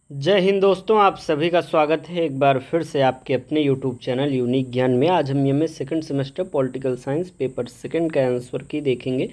जय हिंद दोस्तों, आप सभी का स्वागत है एक बार फिर से आपके अपने यूट्यूब चैनल यूनिक ज्ञान में। आज हम MA second semester political science paper second का आंसर की देखेंगे।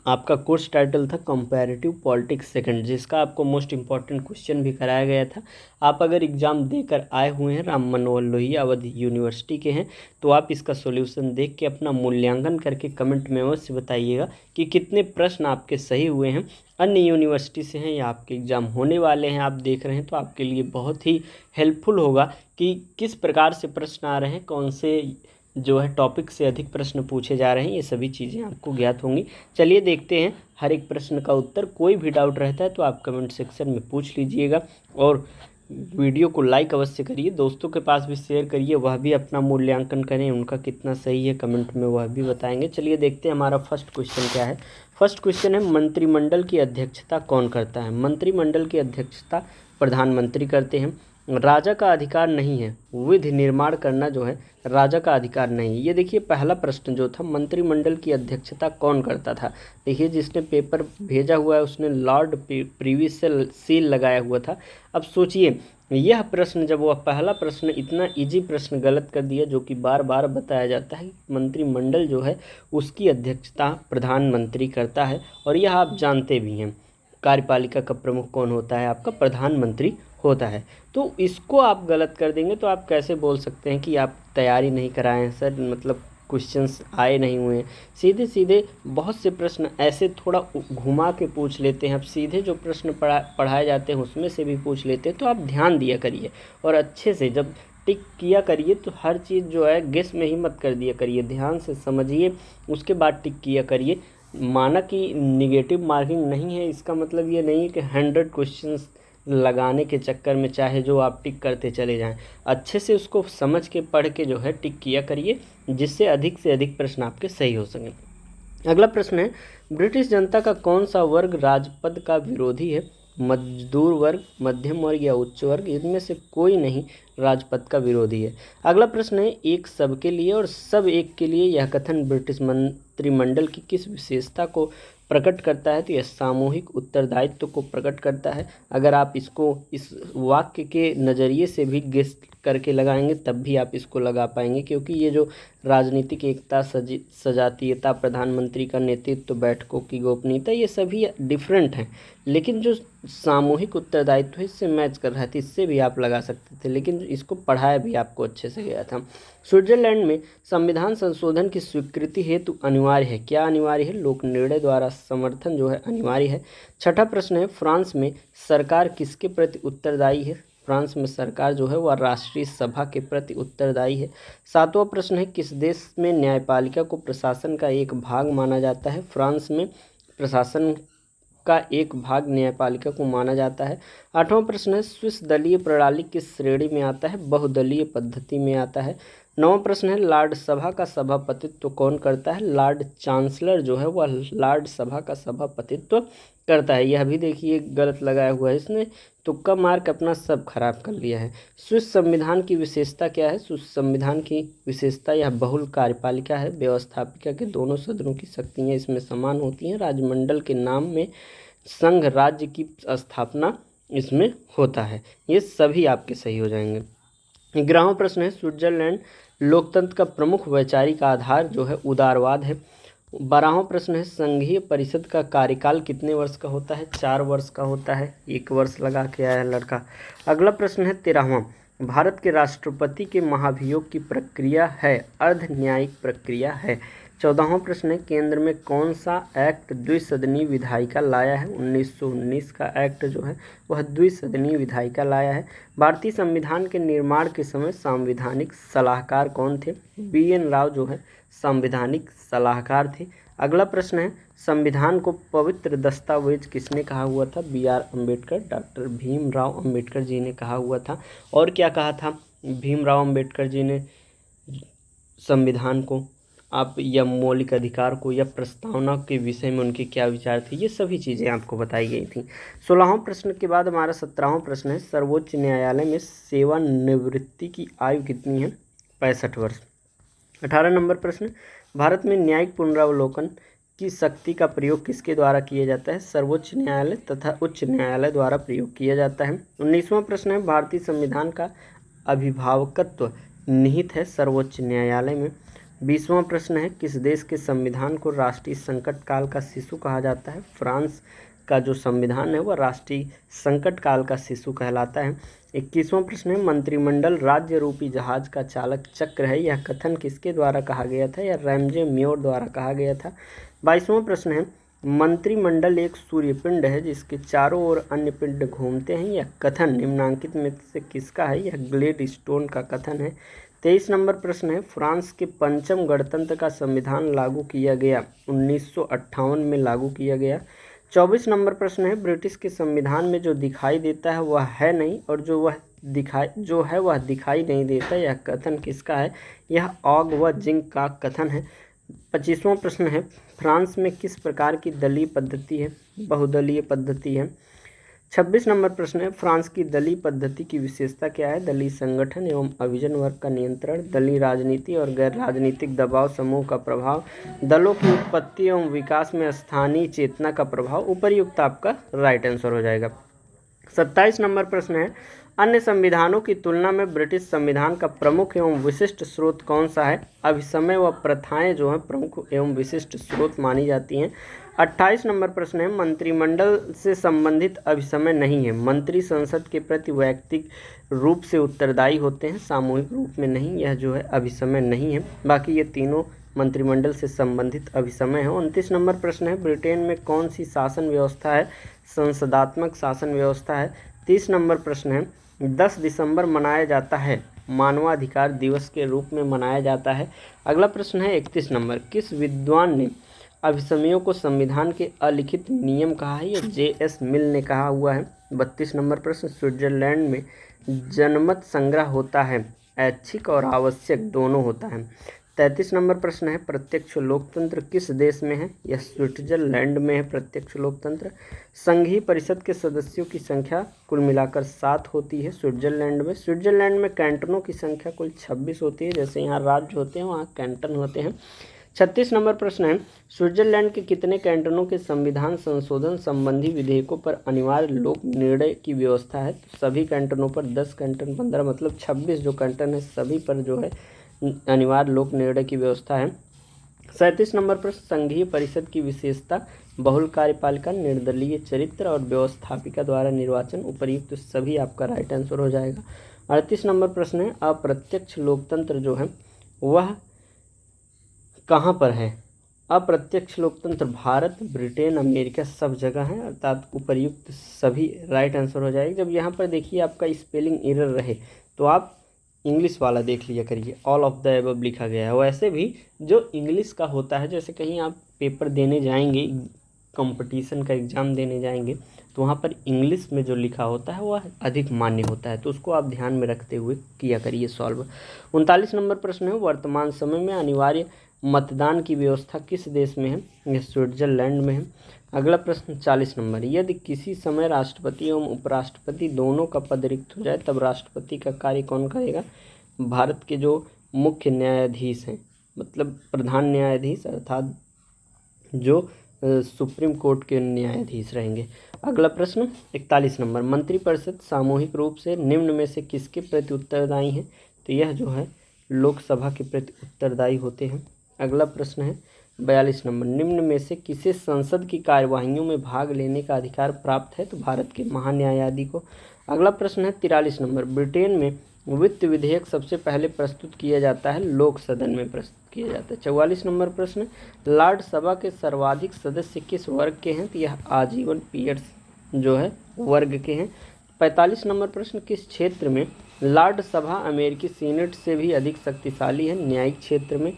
आपका कोर्स टाइटल था कंपैरेटिव पॉलिटिक्स सेकंड, जिसका आपको मोस्ट इंपॉर्टेंट क्वेश्चन भी कराया गया था। आप अगर एग्ज़ाम देकर आए हुए हैं, राम मनोहर लोहिया अवध यूनिवर्सिटी के हैं, तो आप इसका सॉल्यूशन देख के अपना मूल्यांकन करके कमेंट में अवश्य बताइएगा कि कितने प्रश्न आपके सही हुए हैं। अन्य यूनिवर्सिटी से हैं या आपके एग्ज़ाम होने वाले हैं, आप देख रहे हैं, तो आपके लिए बहुत ही हेल्पफुल होगा कि किस प्रकार से प्रश्न आ रहे हैं, कौन से जो है टॉपिक से अधिक प्रश्न पूछे जा रहे हैं, ये सभी चीज़ें आपको ज्ञात होंगी। चलिए देखते हैं हर एक प्रश्न का उत्तर। कोई भी डाउट रहता है तो आप कमेंट सेक्शन में पूछ लीजिएगा और वीडियो को लाइक अवश्य करिए, दोस्तों के पास भी शेयर करिए, वह भी अपना मूल्यांकन करें, उनका कितना सही है कमेंट में वह भी बताएंगे। चलिए देखते हैं हमारा फर्स्ट क्वेश्चन क्या है। फर्स्ट क्वेश्चन है, मंत्रिमंडल की अध्यक्षता कौन करता है? मंत्रिमंडल की अध्यक्षता प्रधानमंत्री करते हैं। राजा का अधिकार नहीं है, विधि निर्माण करना जो है राजा का अधिकार नहीं। ये देखिए पहला प्रश्न जो था, मंत्रिमंडल की अध्यक्षता कौन करता था। देखिए जिसने पेपर भेजा हुआ है उसने लॉर्ड प्रीवी से सील लगाया हुआ था। अब सोचिए यह प्रश्न, जब वह पहला प्रश्न इतना इजी प्रश्न गलत कर दिया, जो कि बार बार बताया जाता है मंत्रिमंडल जो है उसकी अध्यक्षता प्रधानमंत्री करता है, और यह आप जानते भी हैं। कार्यपालिका का प्रमुख कौन होता है? आपका प्रधानमंत्री होता है। तो इसको आप गलत कर देंगे तो आप कैसे बोल सकते हैं कि आप तैयारी नहीं कराए हैं सर, मतलब क्वेश्चंस आए नहीं हुए हैं। सीधे सीधे बहुत से प्रश्न ऐसे थोड़ा घुमा के पूछ लेते हैं। अब सीधे जो प्रश्न पढ़ाए जाते हैं उसमें से भी पूछ लेते हैं, तो आप ध्यान दिया करिए और अच्छे से जब टिक किया करिए तो हर चीज़ जो है गेस में ही मत कर दिया करिए, ध्यान से समझिए उसके बाद टिक किया करिए। माना कि निगेटिव मार्किंग नहीं है, इसका मतलब ये नहीं है कि 100 क्वेश्चंस लगाने के चक्कर में चाहे जो आप टिक करते चले जाएं। अच्छे से उसको समझ के पढ़ के जो है टिक किया करिए, जिससे अधिक से अधिक प्रश्न आपके सही हो सकें। अगला प्रश्न है, ब्रिटिश जनता का कौन सा वर्ग राजपद का विरोधी है? मजदूर वर्ग, मध्यम वर्ग या उच्च वर्ग? इनमें से कोई नहीं राजपद का विरोधी है। अगला प्रश्न है, एक सबके लिए और सब एक के लिए यह कथन ब्रिटिश मंत्रिमंडल की किस विशेषता को प्रकट करता है? तो यह सामूहिक उत्तरदायित्व को प्रकट करता है। अगर आप इसको इस वाक्य के नज़रिए से भी गेस करके लगाएंगे तब भी आप इसको लगा पाएंगे, क्योंकि ये जो राजनीतिक एकता, सजातीयता, प्रधानमंत्री का नेतृत्व, बैठकों की गोपनीयता, ये सभी डिफरेंट हैं, लेकिन जो सामूहिक उत्तरदायित्व है इससे मैच कर रहा था, इससे भी आप लगा सकते थे, लेकिन इसको पढ़ाया भी आपको अच्छे से गया था। स्विट्जरलैंड में संविधान संशोधन की स्वीकृति हेतु अनिवार्य है। क्या अनिवार्य है? लोक निर्णय द्वारा समर्थन जो है अनिवार्य है। छठा प्रश्न है, फ्रांस में सरकार किसके प्रति उत्तरदायी है? फ्रांस में सरकार जो है वह राष्ट्रीय सभा के प्रति उत्तरदायी है। सातवां प्रश्न है, किस देश में न्यायपालिका को प्रशासन का एक भाग माना जाता है? फ्रांस में प्रशासन का एक भाग न्यायपालिका को माना जाता है। आठवां प्रश्न है, स्विस दलीय प्रणाली किस श्रेणी में आता है? बहुदलीय पद्धति में आता है। नौवां प्रश्न है, लॉर्ड सभा का सभापतित्व कौन करता है? लॉर्ड चांसलर जो है वह लॉर्ड सभा का सभापतित्व करता है। यह भी देखिए गलत लगाया हुआ है, इसने तुक्का मार्क अपना सब खराब कर लिया है। स्विस संविधान की विशेषता क्या है? स्विस संविधान की विशेषता यह बहुल कार्यपालिका है। व्यवस्थापिका के दोनों सदनों की शक्तियाँ इसमें समान होती हैं। राजमंडल के नाम में संघ राज्य की स्थापना इसमें होता है। ये सभी आपके सही हो जाएंगे। 11वां प्रश्न है, स्विट्जरलैंड लोकतंत्र का प्रमुख वैचारिक आधार जो है उदारवाद है। 12वां प्रश्न है, संघीय परिषद का कार्यकाल कितने वर्ष का होता है? 4 वर्ष का होता है। 1 वर्ष लगा के आया लड़का। अगला प्रश्न है 13वां, भारत के राष्ट्रपति के महाभियोग की प्रक्रिया है अर्ध न्यायिक प्रक्रिया है। 14वां प्रश्न है, केंद्र में कौन सा एक्ट द्विसदनीय विधायिका लाया है? 1919 का एक्ट जो है वह द्विसदनीय विधायिका लाया है। भारतीय संविधान के निर्माण के समय संवैधानिक सलाहकार कौन थे? BN राव जो है संवैधानिक सलाहकार थे। अगला प्रश्न है, संविधान को पवित्र दस्तावेज किसने कहा हुआ था? BR अम्बेडकर, डॉक्टर भीमराव अम्बेडकर जी ने कहा हुआ था। और क्या कहा था भीमराव अम्बेडकर जी ने संविधान को, आप या मौलिक अधिकार को, या प्रस्तावना के विषय में उनके क्या विचार थे, ये सभी चीज़ें आपको बताई गई थी। 16वां प्रश्न के बाद हमारा 17वां प्रश्न है, सर्वोच्च न्यायालय में सेवानिवृत्ति की आयु कितनी है? 65 वर्ष। 18 नंबर प्रश्न, भारत में न्यायिक पुनरावलोकन की शक्ति का प्रयोग किसके द्वारा किया जाता है? सर्वोच्च न्यायालय तथा उच्च न्यायालय द्वारा प्रयोग किया जाता है। 19वां प्रश्न है, भारतीय संविधान का अभिभावकत्व निहित है सर्वोच्च न्यायालय में। 20वां प्रश्न है, किस देश के संविधान को राष्ट्रीय संकट काल का शिशु कहा जाता है? फ्रांस का जो संविधान है वह राष्ट्रीय संकट काल का शिशु कहलाता है। 21वां प्रश्न है, मंत्रिमंडल राज्य रूपी जहाज का चालक चक्र है, यह कथन किसके द्वारा कहा गया था? यह रैमजे म्योर द्वारा कहा गया था। 22वां प्रश्न है, मंत्रिमंडल एक सूर्यपिंड है जिसके चारों ओर अन्य पिंड घूमते हैं, यह कथन निम्नांकित में से किसका है? यह ग्लेडस्टोन का कथन है। 23 नंबर प्रश्न है, फ्रांस के पंचम गणतंत्र का संविधान लागू किया गया 1958 में लागू किया गया। 24 नंबर प्रश्न है, ब्रिटिश के संविधान में जो दिखाई देता है वह है नहीं और जो वह दिखाई नहीं देता, यह कथन किसका है? यह ऑग व जिंक का कथन है। 25वां प्रश्न है, फ्रांस में किस प्रकार की दलीय पद्धति है? बहुदलीय पद्धति है। 26 नंबर प्रश्न है, फ्रांस की दलीय पद्धति की विशेषता क्या है? दलीय संगठन एवं अभिजन वर्ग का नियंत्रण, दलीय राजनीति और गैर राजनीतिक दबाव समूह का प्रभाव, दलों की उत्पत्ति एवं विकास में स्थानीय चेतना का प्रभाव। उपर्युक्त आपका राइट आंसर हो जाएगा। 27 नंबर प्रश्न है, अन्य संविधानों की तुलना में ब्रिटिश संविधान का प्रमुख एवं विशिष्ट स्रोत कौन सा है? अभिसमय व प्रथाएं जो हैं प्रमुख एवं विशिष्ट स्रोत मानी जाती हैं। 28 नंबर प्रश्न है, मंत्रिमंडल से संबंधित अभिसमय नहीं है, मंत्री संसद के प्रति वैयक्तिक रूप से उत्तरदायी होते हैं, सामूहिक रूप में नहीं, यह जो है अभिसमय नहीं है। बाकी ये तीनों मंत्रिमंडल से संबंधित अभिसमय है। 29 नंबर प्रश्न है, ब्रिटेन में कौन सी शासन व्यवस्था है? संसदात्मक शासन व्यवस्था है। 30 नंबर प्रश्न है, 10 दिसंबर मनाया जाता है मानवाधिकार दिवस के रूप में मनाया जाता है। अगला प्रश्न है 31 नंबर, किस विद्वान ने अभिसमयों को संविधान के अलिखित नियम कहा है? यह J.S. मिल ने कहा हुआ है। 32 नंबर प्रश्न, स्विट्जरलैंड में जनमत संग्रह होता है, ऐच्छिक और आवश्यक दोनों होता है। 33 नंबर प्रश्न है, प्रत्यक्ष लोकतंत्र किस देश में है? यह स्विट्जरलैंड में है प्रत्यक्ष लोकतंत्र। संघीय परिषद के सदस्यों की संख्या कुल मिलाकर 7 होती है स्विट्जरलैंड में। स्विट्जरलैंड में कैंटनों की संख्या कुल 26 होती है, जैसे यहाँ राज्य होते हैं वहाँ कैंटन होते हैं। 36 नंबर प्रश्न है, स्विट्जरलैंड के कितने कैंटनों के संविधान संशोधन संबंधी विधेयकों पर अनिवार्य लोक निर्णय की व्यवस्था है? तो सभी कैंटनों पर 10 कैंटन 15 मतलब 26 जो कैंटन है सभी पर जो है अनिवार्य लोक निर्णय की व्यवस्था है। 37 नंबर प्रश्न, संघीय परिषद की विशेषता बहुल कार्यपालिका, निर्दलीय चरित्र और व्यवस्थापिका द्वारा निर्वाचन। उपर्युक्त तो सभी आपका राइट आंसर हो जाएगा। 38 नंबर प्रश्न है, अप्रत्यक्ष लोकतंत्र जो है वह कहाँ पर है? अप्रत्यक्ष लोकतंत्र भारत, ब्रिटेन, अमेरिका सब जगह है, अर्थात उपर्युक्त सभी राइट आंसर हो जाएगा। जब यहाँ पर देखिए आपका स्पेलिंग एरर रहे तो आप इंग्लिश वाला देख लिया करिए, ऑल ऑफ द एबव लिखा गया है। वैसे भी जो इंग्लिश का होता है, जैसे कहीं आप पेपर देने जाएंगे, कंपटीशन का एग्ज़ाम देने जाएंगे तो वहाँ पर इंग्लिश में जो लिखा होता है वह अधिक मान्य होता है, तो उसको आप ध्यान में रखते हुए किया करिए सॉल्व। 39 नंबर प्रश्न है, वर्तमान समय में अनिवार्य मतदान की व्यवस्था किस देश में है? यह स्विट्जरलैंड में है। अगला प्रश्न 40 नंबर, यदि किसी समय राष्ट्रपति एवं उपराष्ट्रपति दोनों का पद रिक्त हो जाए तब राष्ट्रपति का कार्य कौन करेगा? भारत के जो मुख्य न्यायाधीश हैं, मतलब प्रधान न्यायाधीश अर्थात जो सुप्रीम कोर्ट के न्यायाधीश रहेंगे। अगला प्रश्न 41 नंबर, मंत्रिपरिषद सामूहिक रूप से निम्न में से किसके प्रति उत्तरदायी है? तो यह जो है लोकसभा के प्रति उत्तरदायी होते हैं। अगला प्रश्न है 42 नंबर, निम्न में से किसे संसद की कार्यवाहियों में भाग लेने का अधिकार प्राप्त है? तो भारत के महान्यायाधीश को। अगला प्रश्न है 43 नंबर, ब्रिटेन में वित्त विधेयक सबसे पहले प्रस्तुत किया जाता है लोक सदन में प्रस्तुत किया जाता है। 44 नंबर प्रश्न, लॉर्ड सभा के सर्वाधिक सदस्य किस वर्ग के हैं? तो यह आजीवन पीयर्स जो है वर्ग के हैं। 45 नंबर प्रश्न, किस क्षेत्र में लॉर्ड सभा अमेरिकी सीनेट से भी अधिक शक्तिशाली है? न्यायिक क्षेत्र में।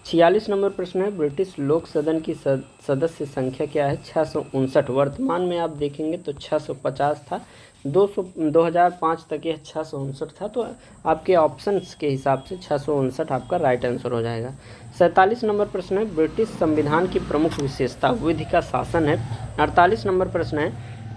46 नंबर प्रश्न है, ब्रिटिश लोक सदन की सदस्य संख्या क्या है? 659। वर्तमान में आप देखेंगे तो 650 था, 2005 तक यह 659 था, तो आपके ऑप्शंस के हिसाब से 659 आपका राइट आंसर हो जाएगा। 47 नंबर प्रश्न है, ब्रिटिश संविधान की प्रमुख विशेषता विधि का शासन है। 48 नंबर प्रश्न है,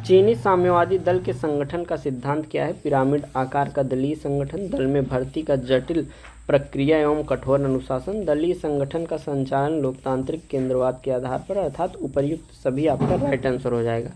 चीनी साम्यवादी दल के संगठन का सिद्धांत क्या है? पिरामिड आकार का दलीय संगठन, दल में भर्ती का जटिल प्रक्रिया एवं कठोर अनुशासन, दलीय संगठन का संचालन लोकतांत्रिक केंद्रवाद के आधार पर, अर्थात उपर्युक्त सभी आपका राइट आंसर हो जाएगा।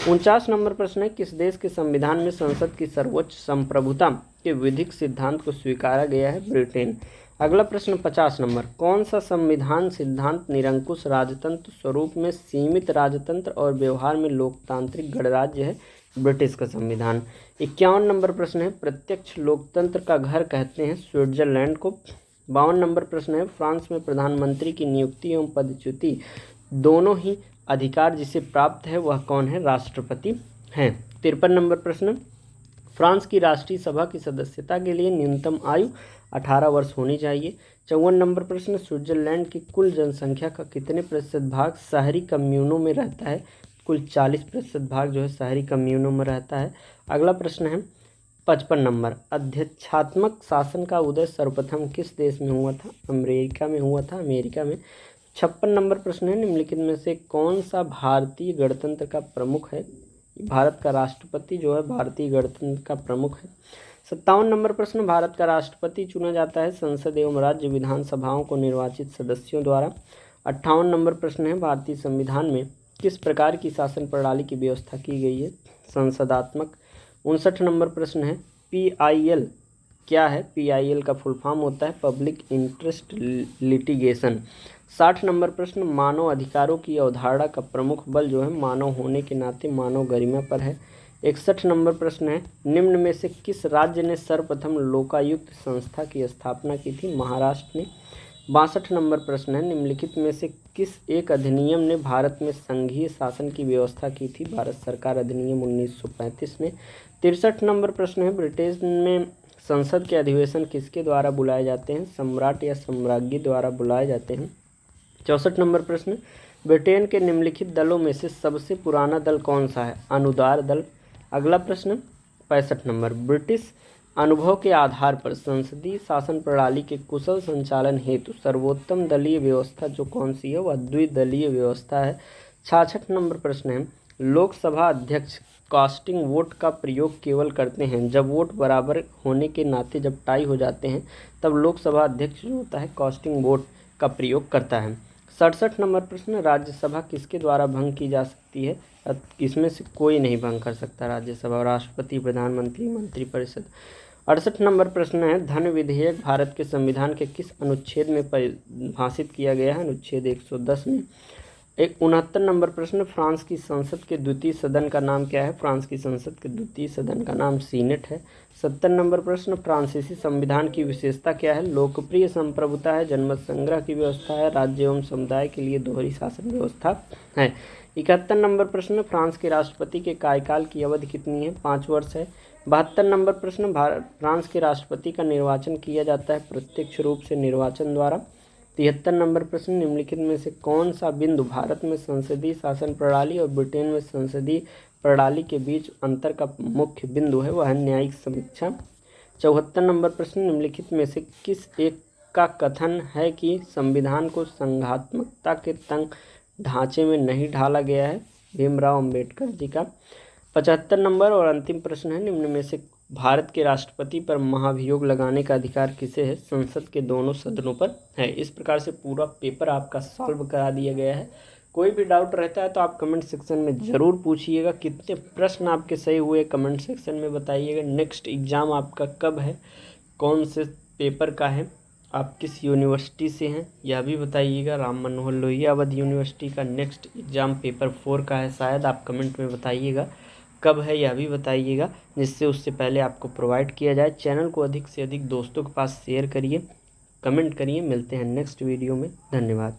49 नंबर प्रश्न है, किस देश के संविधान में संसद की सर्वोच्च संप्रभुता के विधिक सिद्धांत को स्वीकारा गया है? ब्रिटेन। अगला प्रश्न 50 नंबर, कौन सा संविधान सिद्धांत निरंकुश राजतंत्र, स्वरूप में सीमित राजतंत्र और व्यवहार में लोकतांत्रिक गणराज्य है? ब्रिटिश का संविधान। 51 नंबर प्रश्न है, प्रत्यक्ष लोकतंत्र का घर कहते हैं स्विट्जरलैंड को? 52 नंबर प्रश्न है, फ्रांस में प्रधानमंत्री की नियुक्ति एवं पदच्युति दोनों ही अधिकार जिसे प्राप्त है वह कौन है? राष्ट्रपति हैं। 53 नंबर प्रश्न, फ्रांस की राष्ट्रीय सभा की सदस्यता के लिए न्यूनतम आयु 18 वर्ष होनी चाहिए। 54 नंबर प्रश्न, स्विट्जरलैंड की कुल जनसंख्या का कितने प्रतिशत भाग शहरी कम्यूनों में रहता है? कुल 40% भाग जो है शहरी कम्यूनों में रहता है। अगला प्रश्न है 55 नंबर, अध्यक्षात्मक शासन का उदय सर्वप्रथम किस देश में हुआ था? अमेरिका में हुआ था, अमेरिका में। 56 नंबर प्रश्न है, निम्नलिखित में से कौन सा भारतीय गणतंत्र का प्रमुख है? भारत का राष्ट्रपति जो है भारतीय गणतंत्र का प्रमुख है। 57 नंबर प्रश्न, भारत का राष्ट्रपति चुना जाता है संसद एवं राज्य विधानसभाओं को निर्वाचित सदस्यों द्वारा। 58 नंबर प्रश्न है, भारतीय संविधान में किस प्रकार की शासन प्रणाली की व्यवस्था की गई है? संसदात्मक। 59 नंबर प्रश्न है, PIL क्या है? PIL का फुल फॉर्म होता है पब्लिक इंटरेस्ट लिटिगेशन। 60 नंबर प्रश्न, मानव अधिकारों की अवधारणा का प्रमुख बल जो है मानव होने के नाते मानव गरिमा पर है। 61 नंबर प्रश्न है, निम्न में से किस राज्य ने सर्वप्रथम लोकायुक्त संस्था की स्थापना की थी? महाराष्ट्र ने। 62 नंबर प्रश्न है, निम्नलिखित में से किस एक अधिनियम ने भारत में संघीय शासन की व्यवस्था की थी? भारत सरकार अधिनियम 1935 ने। 63 नंबर प्रश्न है, ब्रिटेन में संसद के अधिवेशन किसके द्वारा बुलाए जाते हैं? सम्राट या सम्राज्ञी द्वारा बुलाए जाते हैं। 64 नंबर प्रश्न, ब्रिटेन के निम्नलिखित दलों में से सबसे पुराना दल कौन सा है? अनुदार दल। अगला प्रश्न 65 नंबर, ब्रिटिश अनुभव के आधार पर संसदीय शासन प्रणाली के कुशल संचालन हेतु सर्वोत्तम दलीय व्यवस्था जो कौन सी है? वह द्विदलीय व्यवस्था है। 66 नंबर प्रश्न है, लोकसभा अध्यक्ष कास्टिंग वोट का प्रयोग केवल करते हैं जब वोट बराबर होने के नाते जब टाई हो जाते हैं तब लोकसभा अध्यक्ष जो होता है कास्टिंग वोट का प्रयोग करता है। 67 नंबर प्रश्न, राज्यसभा किसके द्वारा भंग की जा सकती है? इसमें से कोई नहीं भंग कर सकता राज्यसभा, राष्ट्रपति, प्रधानमंत्री, मंत्रिपरिषद। 68 नंबर प्रश्न है, धन विधेयक भारत के संविधान के किस अनुच्छेद में परिभाषित किया गया है? अनुच्छेद 110 में। 69 नंबर प्रश्न, फ्रांस की संसद के द्वितीय सदन का नाम क्या है? फ्रांस की संसद के द्वितीय सदन का नाम सीनेट है। 70 नंबर प्रश्न, फ्रांसीसी संविधान की विशेषता क्या है? लोकप्रिय संप्रभुता है, जनमत संग्रह की व्यवस्था है, राज्य एवं समुदाय के लिए दोहरी शासन व्यवस्था है। 71 नंबर प्रश्न, फ्रांस के राष्ट्रपति के कार्यकाल की अवधि कितनी है? 5 वर्ष है। 72 नंबर प्रश्न, फ्रांस के राष्ट्रपति का निर्वाचन किया जाता है प्रत्यक्ष रूप से निर्वाचन द्वारा। 73 नंबर प्रश्न, निम्नलिखित में से कौन सा बिंदु भारत में संसदीय शासन प्रणाली और ब्रिटेन में संसदीय प्रणाली के बीच अंतर का मुख्य बिंदु है? वह है न्यायिक समीक्षा। 74 नंबर प्रश्न, निम्नलिखित में से किस एक का कथन है कि संविधान को संघात्मकता के तंग ढांचे में नहीं ढाला गया है? भीमराव अंबेडकर जी का। 75 नंबर और अंतिम प्रश्न है, निम्न में से भारत के राष्ट्रपति पर महाभियोग लगाने का अधिकार किसे है? संसद के दोनों सदनों पर है। इस प्रकार से पूरा पेपर आपका सॉल्व करा दिया गया है। कोई भी डाउट रहता है तो आप कमेंट सेक्शन में ज़रूर पूछिएगा। कितने प्रश्न आपके सही हुए कमेंट सेक्शन में बताइएगा। नेक्स्ट एग्ज़ाम आपका कब है, कौन से पेपर का है, आप किस यूनिवर्सिटी से हैं यह भी बताइएगा। राम मनोहर लोहिया अवध यूनिवर्सिटी का नेक्स्ट एग्ज़ाम पेपर 4 का है शायद, आप कमेंट में बताइएगा कब है यह भी बताइएगा, जिससे उससे पहले आपको प्रोवाइड किया जाए। चैनल को अधिक से अधिक दोस्तों के पास शेयर करिए, कमेंट करिए। मिलते हैं नेक्स्ट वीडियो में। धन्यवाद।